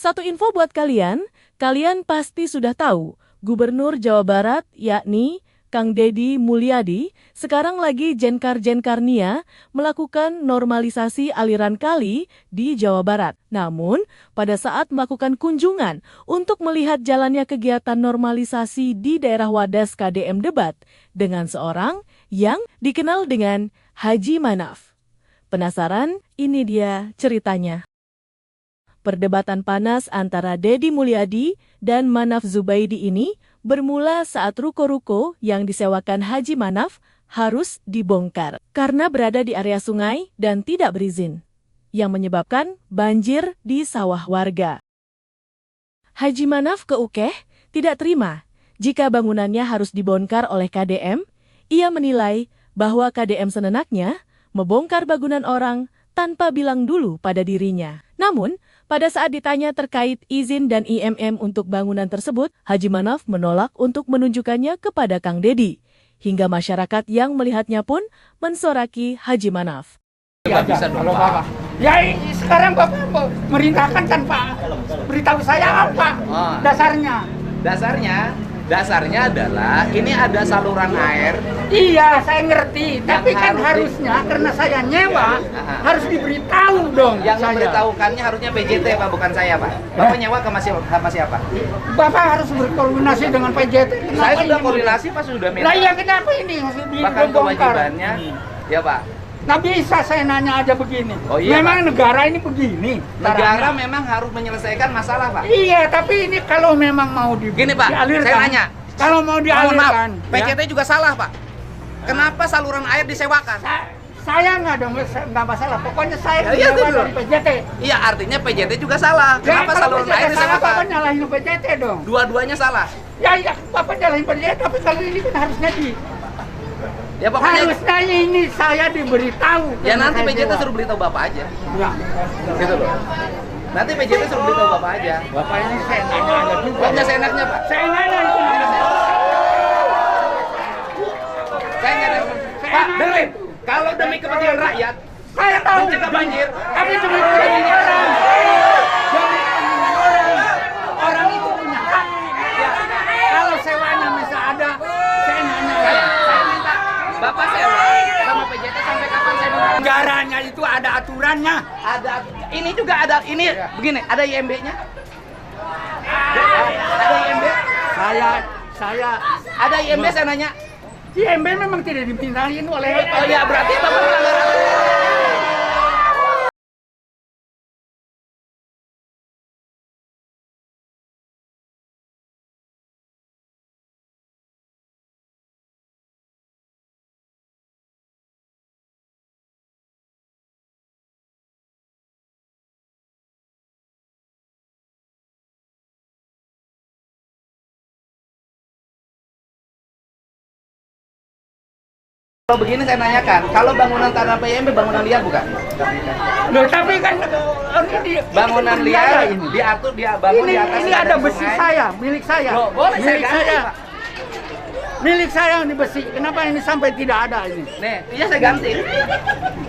Satu info buat kalian pasti sudah tahu, Gubernur Jawa Barat yakni Kang Deddy Mulyadi sekarang lagi jenkarnia melakukan normalisasi aliran kali di Jawa Barat. Namun, pada saat melakukan kunjungan untuk melihat jalannya kegiatan normalisasi di daerah Wadas KDM Debat dengan seorang yang dikenal dengan Haji Manaf. Penasaran? Ini dia ceritanya. Perdebatan panas antara Deddy Mulyadi dan Manaf Zubaidi ini bermula saat ruko-ruko yang disewakan Haji Manaf harus dibongkar karena berada di area sungai dan tidak berizin, yang menyebabkan banjir di sawah warga. Haji Manaf keukeh tidak terima jika bangunannya harus dibongkar oleh KDM. Ia menilai bahwa KDM senenaknya membongkar bangunan orang tanpa bilang dulu pada dirinya. Namun, pada saat ditanya terkait izin dan IMM untuk bangunan tersebut, Haji Manaf menolak untuk menunjukkannya kepada Kang Deddy. Hingga masyarakat yang melihatnya pun mensoraki Haji Manaf. Ya, bisa dong, Pak. Ya, sekarang Bapak merintahkan kan, Pak. Beritahu saya apa dasarnya? Dasarnya adalah ini ada saluran air. Iya, saya ngerti. Tapi kan harusnya karena saya nyewa, harus diberitahu dong. Yang memberitahukannya harusnya PJT, Pak, bukan saya, Pak. Bapak nyewa ke sama siapa? Bapak harus berkoordinasi dengan PJT. Saya sudah koordinasi, Pak, sudah minta. Lah iya, kenapa ini harus bahkan kewajibannya, ya Pak. Nah bisa saya nanya aja begini. Oh, iya, memang Pak. negara ini begini. Negara memang harus menyelesaikan masalah, Pak. Iya, tapi ini kalau memang mau Gini, Pak, dialirkan, saya nanya. Kalau mau dialirkan, PJT juga salah, Pak. Kenapa saluran air disewakan? Saya nggak masalah. Pokoknya saya iya, dari PJT. Iya, artinya PJT juga salah. Kenapa saluran air disewakan? Bapak nyalahin PJT dong. Dua-duanya salah. Ya, Bapak nyalahin PJT, tapi kalau ini kan harusnya Ya, pokoknya harusnya ini saya diberitahu. Ya nanti PJT suruh beritahu Bapak aja. Ya. Gitu loh. Nanti PJT suruh beritahu Bapak aja. Bapak ini saya nanya ada juga. Pokoknya seenaknya, Pak. Saya nanya itu. Saya nggak Pak, dengerin. Kalau demi kepentingan rakyat, Saya tahu. mencegah banjir. Tapi demi kepentingan orang. Demi kepentingan orang. Orang itu punya hak. Ya. Kalau sewanya masih ada, saya nanya. Saya minta Bapak sewa sama PJT sampai kapan saya dulu. Negaranya itu ada aturannya. Ada, ini juga ada, ini begini, ada IMB-nya. Ada IMB. Saya Ada IMB, saya nanya. IMB memang tidak dipintahin oleh. Oh ya, berarti Bapak melanggar aturan. Kalau begini saya nanyakan, kalau bangunan tanah PMB bangunan liar bukan? Loh, tapi kan Bangunan ini liar ini. diatur dia bangun di atas. Ini ada besi sungai. saya, milik saya. Loh, boleh saya milik ganti, saya. Pak. Milik saya ini besi. Kenapa ini sampai tidak ada ini? Nih, iya saya ganti.